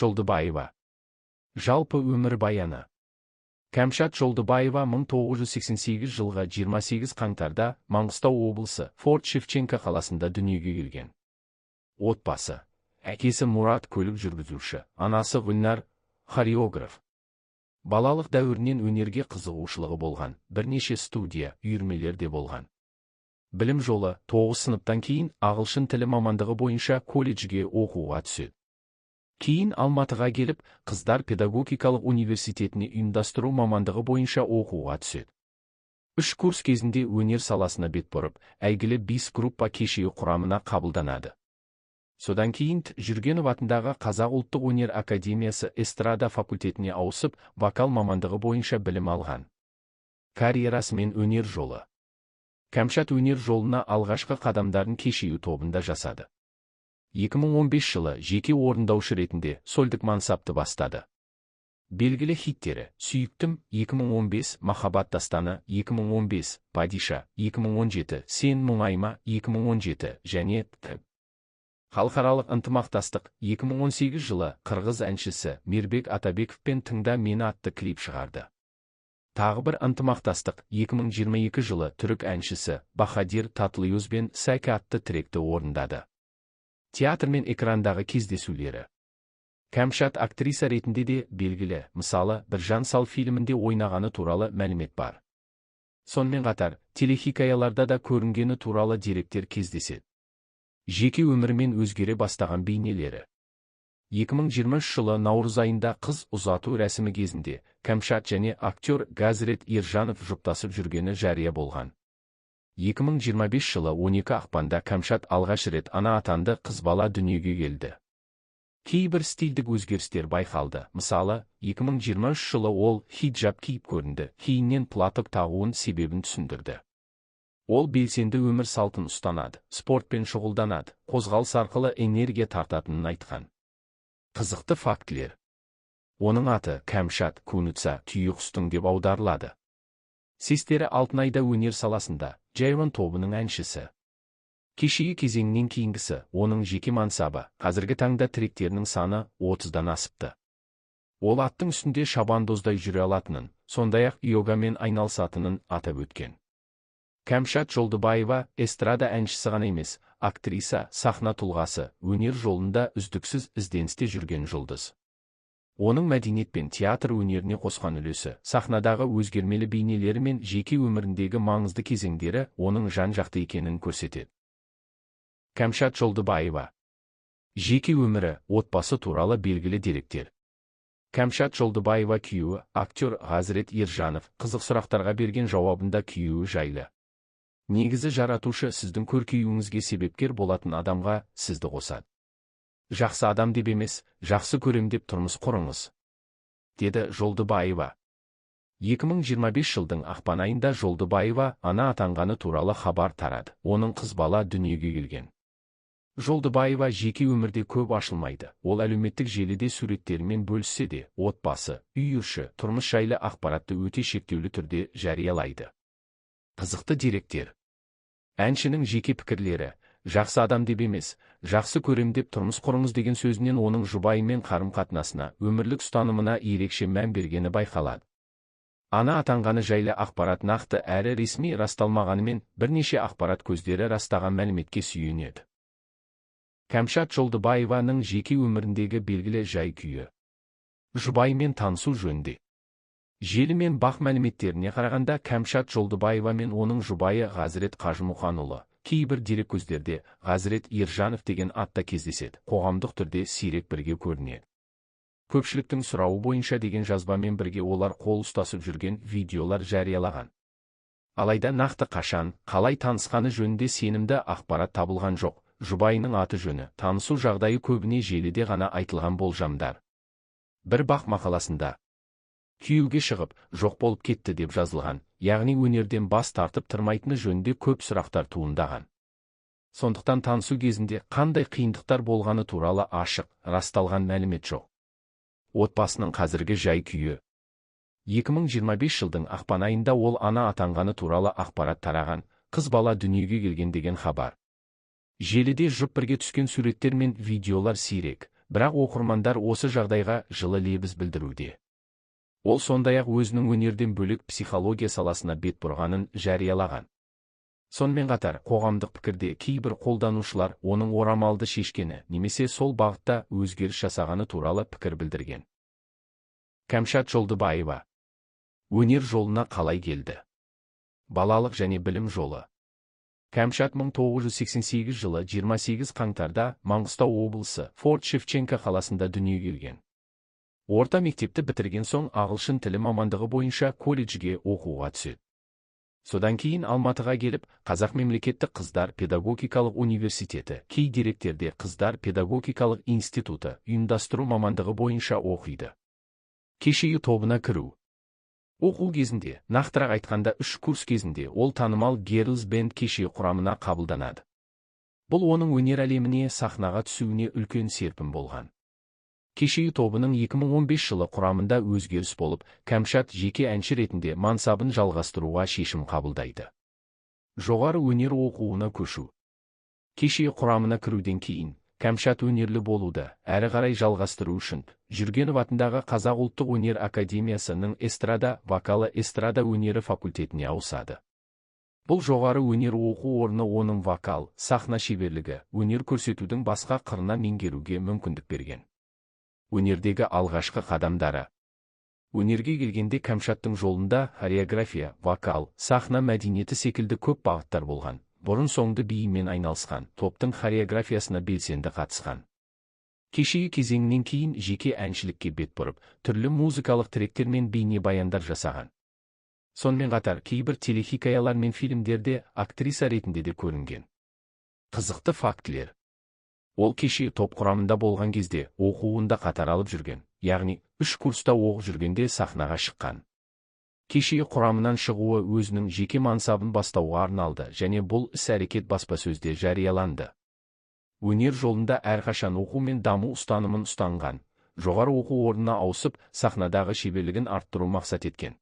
Жолдыбаева. Жалпы өмір баяны. Кәмшат Жолдыбаева 1988 жылғы 28 қаңтарда Маңғыстау облысы Форт-Шевченко қаласында дүниеге келген. Отбасы: әкесі Мұрат көлік жүргізуші, анасы Гүлнар хореограф. Балалық дәуірінен өнерге қызығушылығы болған, бірнеше студия, үйірмелер де болған. Білім жолы: 9 сыныптан кейін ағылшын тілі мамандығы бойынша колледжге оқуға түседі. Кейін Алматыға келіп, қыздар педагогикалық университетіне ұйымдастыру мамандығы бойынша оқуға түседі. 3 курс кезінде өнер саласына бет бұрып, әйгілі 5 группа кешегі құрамына қабылданады. Содан кейін Жүргенов атындағы Қазақ ұлттық өнер академиясы эстрада факультетіне ауысып, вокал мамандығы бойынша білім алған. Карьерасы мен өнер жолы. Кәмшат өнер жолына алғашқы қадамдарын Кешеу тобында жасады. 2015 жылы жеке орындаушы ретінде сольдік мансапты бастады. Белгілі хиттері: Сүйіктім 2015, Махаббат дастаны 2015, Падиша 2017, Сен мұңайма 2017 және Т. Халықаралық ынтымақтастық 2018 жылы қырғыз әншісі Мирбек Атабековпен Тыңда мені атты клип шығарды. Тағы бір ынтымақтастық 2022 жылы түрік әншісі Бахадир Татлыюзбен Сәкі атты тректі орындады. Театр мен экрандағы кездесулері. Кәмшат актриса ретінде де белгілі, мысалы, Біржан Сал фильмінде ойнағаны туралы мәлімет бар. Сонымен қатар, телехикаяларда да көрінгені туралы деректер кездеседі. Жеке өмірімен өзгере бастаған бейнелері. 2023 жылы наурыз айында қыз ұзату рәсімі кезінде Кәмшат және актер Газрет Ержанов жұптасып жүргені жария болған. 2025 жылы 12 ақпанда Кәмшат алғаш рет ана атанды, қыз бала дүниеге келді. Кейбір стильдік өзгерістер байқалды. Мысалы, 2023 жылы ол хиджаб киіп көрінді, кейіннен платок тағуын себебін түсіндірді. Ол белсенді өмір салтын ұстанады, спортпен шұғылданады, қозғалыс арқылы энергия тартатынын айтқан. Қызықты фактілер. Оның аты Кәмшат Кунутса түйеқұстың деп аударылады. Сестері Алтынайда өнер саласында, Жайван тобының әншісі. Кешегі кезеңнен кейінгісі, оның жеке мансабы, қазіргі таңда тректерінің саны 30-дан асыпты. Ол аттың үстінде шабандоздай жүре алатынын, сондай-ақ йогамен айналысатынын атап өткен. Кәмшат Жолдыбаева эстрада әншісі ғана емес, актриса, сахна тұлғасы, өнер жолында үздіксіз ізденісте жүрген жұлдыз. Оның мәдениет пен театр өнеріне қосқан үлесі, сахнадағы өзгермелі бейнелері мен жеке өміріндегі маңызды кезеңдері оның жан-жақты екенін көрсетеді. Кәмшат Жолдыбаева. Жеке өмірі, отбасы туралы белгілі деректер. Кәмшат Жолдыбаева күйеуі, актер Газрет Ержанов, қызық сұрақтарға берген жауабында күйеуі жайлы. Негізі жаратушы сіздің көркеюіңізге себепкер болатын адамға сізді қосады. Жақсы адам деп емес, жақсы көрем деп тұрмыс құрыңыз, деді Жолдыбаева. 2025 жылдың ақпан айында Жолдыбаева ана атанғаны туралы хабар тарады. Оның қыз бала дүниеге келген. Жолдыбаева жеке өмірде көп ашылмайды. Ол әлеуметтік желіде суреттерімен бөліссе де, отбасы, үй іші, тұрмыс жайлы ақпаратты өте шектеулі түрде жариялайды. Қызықты деректер. Әншінің жеке пікірлері: жақсы адам деп емес, жақсы көрем деп тұрмыс құрыңыз деген сөзінен оның жұбайымен қарым-қатынасына, өмірлік ұстанымына ерекше мән бергені байқалады. Ана атанғаны жайлы ақпарат нақты әрі ресми расталмағанымен, бірнеше ақпарат көздері растаған мәліметке сүйенеді. Кәмшат Жолдыбаеваның жеке өміріндегі белгілі жай-күйі. Жұбайымен танысу жөнінде. Желі мен бақ мәліметтеріне қарағанда, Кәмшат Жолдыбаева мен оның жұбайы Ғазірет Қажымұханұлы, кейбір дереккөздерде Ғазірет Ержанов деген атта кездеседі, қоғамдық түрде сирек бірге көрінеді. Көпшіліктің сұрауы бойынша деген жазбамен бірге олар қол ұстасып жүрген видеолар жариялаған. Алайда нақты қашан, қалай танысқаны жөнінде сенімді ақпарат табылған жоқ. Жұбайының аты жөні, танысу жағдайы көбіне желіде ғана айтылған болжамдар. Бір бақ мақаласында күйеуге шығып, жоқ болып кетті деп жазылған, яғни өнерден бас тартып тұрмайтыны жөнінде көп сұрақтар туындаған. Сондықтан танысу кезінде қандай қиындықтар болғаны туралы ашық, расталған мәлімет жоқ. Отбасының қазіргі жай-күйі. 2025 жылдың ақпан айында ол ана атанғаны туралы ақпарат тараған, қыз бала дүниеге келген деген хабар. Желіде жұп бірге түскен суреттер мен видеолар сирек, бірақ оқырмандар осы жағдайға жылы лебіз білдіруде. Ол сондай-ақ өзінің өнерден бөлек психология саласына бет бұрғанын жариялаған. Сонымен қатар, қоғамдық пікірде кейбір қолданушылар оның орамалды шешкені немесе сол бағытта өзгеріс жасағаны туралы пікір білдірген. Кәмшат Жолдыбаева. Өнер жолына қалай келді? Балалық және білім жолы. Кәмшат 1988 жылы 28 қаңтарда Маңғыстау облысы Форт-Шевченко қаласында дүниеге келген. Орта мектепті бітірген соң ағылшын тілі мамандығы бойынша колледжге оқуға түседі. Содан кейін Алматыға келіп, Қазақ мемлекеттік қыздар педагогикалық университеті, кей деректерде қыздар педагогикалық институты ұйымдастыру мамандығы бойынша оқиды. Кешегі тобына кіру. Оқу кезінде, нақтырақ айтқанда 3 курс кезінде ол танымал Girls Band кешегі құрамына қабылданады. Бұл оның өнер әлеміне сахнаға түсуіне үлкен серпін болған. Кешегі тобының 2015 жылы құрамында өзгеріс болып, Кәмшат жеке әнші ретінде мансабын жалғастыруға шешім қабылдайды. Жоғары өнер оқуына көшу. Кешегі құрамына кіруден кейін, Кәмшат өнерлі болуды әрі қарай жалғастыру үшін Жүргенов атындағы Қазақ ұлттық өнер академиясының эстрада, вокалы эстрада өнері факультетіне ауысады. Бұл жоғары өнер оқу орны оның вокал, сахна шеберлігі, өнер көрсетудің басқа қырына меңгеруге мүмкіндік берген. Өнердегі алғашқы қадамдары. Өнерге келгенде Кәмшаттың жолында хореография, вокал, сахна мәдениеті секілді көп бағыттар болған. Бұрын-соңды биімен айналысқан, топтың хореографиясына белсенді қатысқан. Кешегі кезеңінен кейін жеке әншілікке бет бұрып, түрлі музыкалық тректер мен бейне баяндар жасаған. Сонымен қатар кейбір телехикаялар мен фильмдерде актриса ретінде де көрінген. Қызықты фактілер. Ол кешегі топ құрамында болған кезде оқуында қатар алып жүрген, яғни 3 курста оқып жүргенде сахнаға шыққан. Кешегі құрамынан шығуы өзінің жеке мансабын бастауға арналды және бұл іс-әрекет баспасөзде жарияланды. Өнер жолында әрқашан оқу мен даму ұстанымын ұстанған, жоғары оқу орнына ауысып, сахнадағы шеберлігін арттыру мақсат еткен.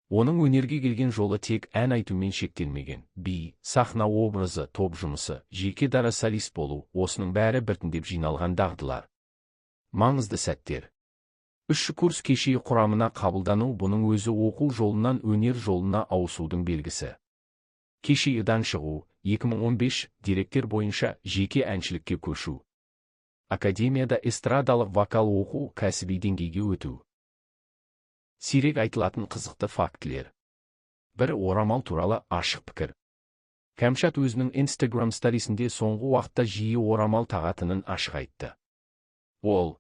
Оның өнерге келген жолы тек ән айтумен шектелмеген. Би, сахна образы, топ жұмысы, жеке дара солист болу, осының бәрі біртіндеп жиналған дағдылар. Маңызды сәттер. 3 курс кешегі құрамына қабылдану бұның өзі оқу жолынан өнер жолына ауысудың белгісі. Кешегіден шығу, 2015 деректер бойынша жеке әншілікке көшу. Академияда эстрадалық вокал оқу, кәсіби деңгейге өту. Сирек айтылатын қызықты фактілер. Бір орамал туралы ашық пікір. Кәмшат өзінің Instagram сторисінде соңғы уақытта жиі орамал тағатынын ашық айтты. Ол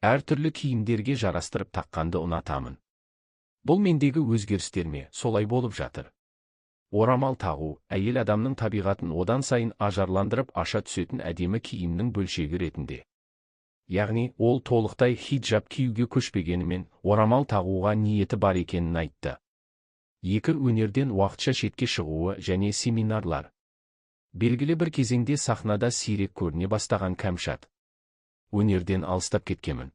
әртүрлі киімдерге жарастырып таққанды ұнатамын. Бұл мендегі өзгерістер ме, солай болып жатыр. Орамал тағу, әйел адамның табиғатын одан сайын ажарландырып аша түсетін әдемі киімнің бөлшегі ретінде. Яғни, ол толықтай хиджаб киюге көшпегенімен, орамал тағуға ниеті бар екенін айтты. Екі өнерден уақытша шетке шығуы және семинарлар. Белгілі бір кезеңде сахнада сирек көріне бастаған Кәмшат. Өнерден алыстап кеткемін.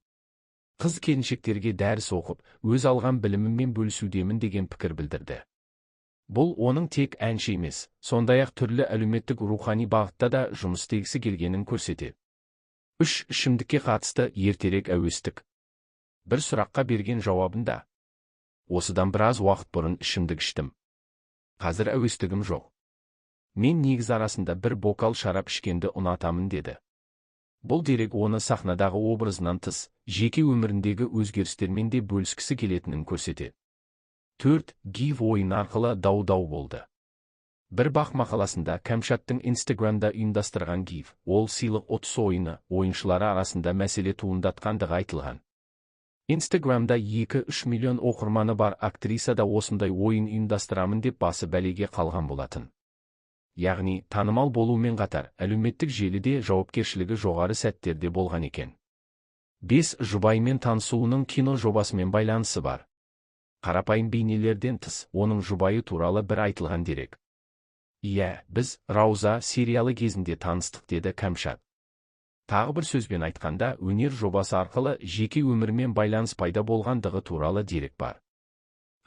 Қыз келіншектерге дәріс оқып, өз алған біліміммен бөлісудемін деген пікір білдірді. Бұл оның тек әнші емес, сондай-ақ түрлі әлеуметтік рухани бағытта да жұмыс істегісі келгенін көрсетеді. 3 ішімдікке қатысты ертерек әуестік. Бір сұраққа берген жауабында: осыдан біраз уақыт бұрын ішімдік іштім. Қазір әуестігім жоқ. Мен негіз арасында бір бокал шарап ішкенді ұнатамын деді. Бұл дерек оны сахнадағы образынан тыс, жеке өміріндегі өзгерістермен де бөліскісі келетінін көрсетеді. 4. Гив ойын арқылы дау болды. Бір бақ мақаласында Кәмшаттың Instagramда ұйымдастырған гив, ол сыйлық 30 ойыны, ойыншылары арасында мәселе туындатқандығы айтылған. Instagramда 2-3 миллион оқырманы бар актриса да осындай ойын ұйымдастырамын деп басы бәлеге қалған болатын. Яғни, танымал болумен қатар, әлеуметтік желіде жауапкершілігі жоғары сәттерде болған екен. 5. Жұбаймен танысуының кино жобасымен байланысы бар. Қарапайым бейнелерден тыс, оның жұбайы туралы бір айтылған дерек. Иә, біз Рауза сериалы кезінде таныстық деді Кәмшат. Тағы бір сөзбен айтқанда, өнер жобасы арқылы жеке өмірмен байланыс пайда болғандығы туралы дерек бар.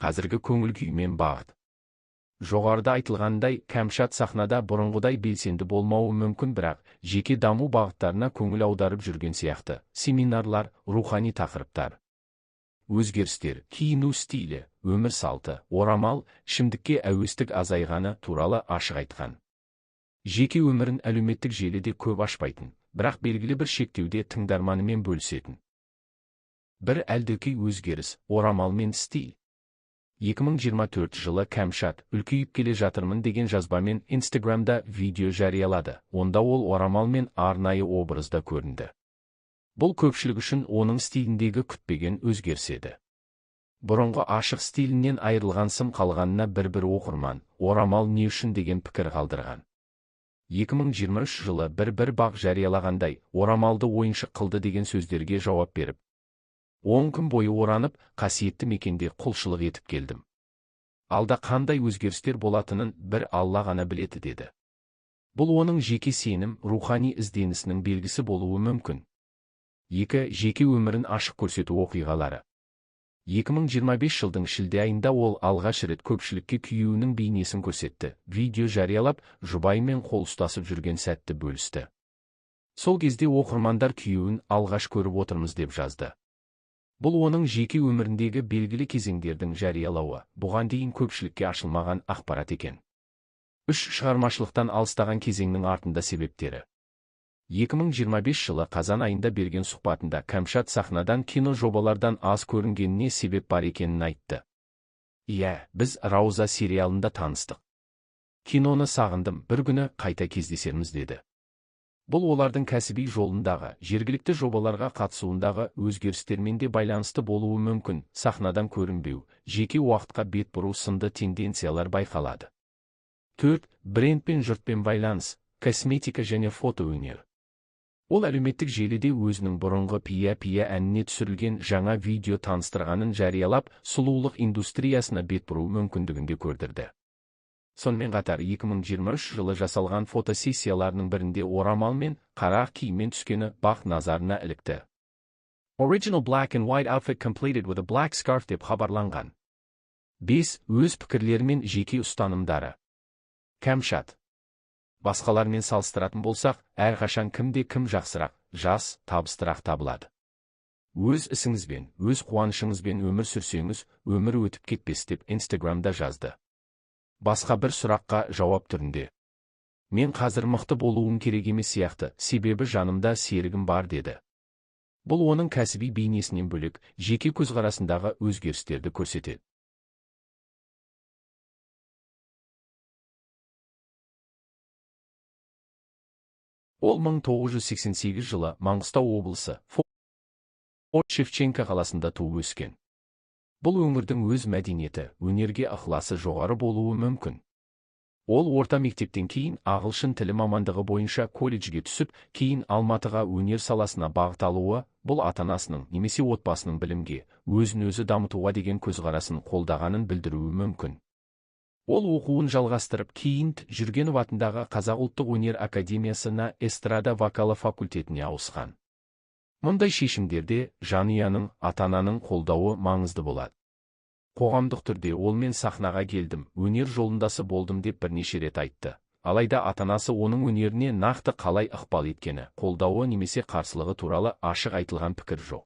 Қазіргі көңіл күймен бағыт. Жоғарыда айтылғандай, Кәмшат сахнада бұрынғыдай белсенді болмауы мүмкін, бірақ жеке даму бағыттарына көңіл аударып жүрген сияқты. Семинарлар, рухани тақырыптар, өзгерістер, киіну стилі, өмір салты, орамал, ішімдікке әуестік азайғаны туралы ашық айтқан. Жеке өмірін әлеуметтік желіде көп ашпайтын, бірақ белгілі бір шектеуде тыңдарманымен бөлісетін. Бір әлдекей өзгеріс, орамал мен стиль. 2024 жылы Кәмшат «Үлкейіп келе жатырмын» деген жазбамен Инстаграмда видео жариялады. Онда ол орамал мен арнайы образда көрінді. Бұл көпшілік үшін оның стиліндегі күтпеген өзгеріс еді. Бұрынғы ашық стилінен айырылған сым қалғанына бір оқырман «Орамал не үшін?» деген пікір қалдырған. 2023 жылы бір бақ жариялағандай, орамалды ойыншық қылды деген сөздерге жауап беріп, 10 күн бойы оранып, қасиетті мекенде құлшылық етіп келдім. Алда қандай өзгерістер болатынын бір Алла ғана біледі деді. Бұл оның жеке сенім, рухани ізденісінің белгісі болуы мүмкін. 2. Жеке өмірін ашық көрсету оқиғалары. 2025 жылдың шілде айында ол алғаш рет көпшілікке күйеуінің бейнесін көрсетті. Видео жариялап, жұбайымен қол ұстасып жүрген сәтті бөлісті. Сол кезде оқырмандар күйеуін алғаш көріп отырмыз деп жазды. Бұл оның жеке өміріндегі белгілі кезеңдердің жариялауы, бұған дейін көпшілікке ашылмаған ақпарат екен. 3. Шығармашылықтан алыстаған кезеңнің артында себептері. 2025 жылы қазан айында берген сұхбатында Кәмшат сахнадан кино жобалардан аз көрінгеніне себеп бар екенін айтты. Иә, біз Рауза сериалында таныстық. Киноны сағындым, бір күні қайта кездесерміз деді. Бұл олардың кәсіби жолындағы, жергілікті жобаларға қатысуындағы өзгерістермен де байланысты болуы мүмкін. Сахнадан көрінбеу, жеке уақытқа бет бұру сынды тенденциялар байқалады. 4. Бренд пен жұртпен байланыс, косметика және фото өнер. Ол әлеуметтік желіде өзінің бұрынғы пия әніне түсірілген жаңа видео таныстырғанын жариялап, сұлулық индустриясына бет бұру мүмкіндігін де көрдірді. Сонымен қатар 2023 жылы жасалған фотосессияларының бірінде орамал мен қара киіммен түскені бақ назарына ілікті. Original black and white outfit completed with a black scarf деп хабарланған. 5. Өз пікірлері мен жеке ұстанымдары. Кәмшат. Басқалармен салыстыратын болсақ, әрқашан кім жақсырақ, жас, табыстырақ табылады. Өз ісіңізбен, өз қуанышыңызбен өмір сүрсеңіз, өмір өтіп кетпес деп Инстаграмда жазды. Басқа бір сұраққа жауап түрінде. Мен қазір мықты болуым керек емес сияқты, себебі жанымда серігім бар деді. Бұл оның кәсіби бейнесінен бөлек, жеке көзқарасындағы өзгерістерді көрсетеді. Ол 1988 жылы Маңғыстау облысы Форт-Шевченко қаласында туып өскен. Бұл өңірдің өз мәдениеті, өнерге ықыласы жоғары болуы мүмкін. Ол орта мектептен кейін ағылшын тілі мамандығы бойынша колледжге түсіп, кейін Алматыға өнер саласына бағыт алуы, бұл ата-анасының немесе отбасының білімге, өзін-өзі дамытуға деген көзқарасын қолдағанын білдіруі мүмкін. Ол оқуын жалғастырып, кейін Жүргенов атындағы Қазақ ұлттық өнер академиясына эстрада вокалы факультетіне ауысқан. Мұндай шешімдерде жанұяның, ата-ананың қолдауы маңызды болады. Қоғамдық түрде ол мен сахнаға келдім, өнер жолындасы болдым деп бірнеше рет айтты. Алайда ата-анасы оның өнеріне нақты қалай ықпал еткені, қолдауы немесе қарсылығы туралы ашық айтылған пікір жоқ.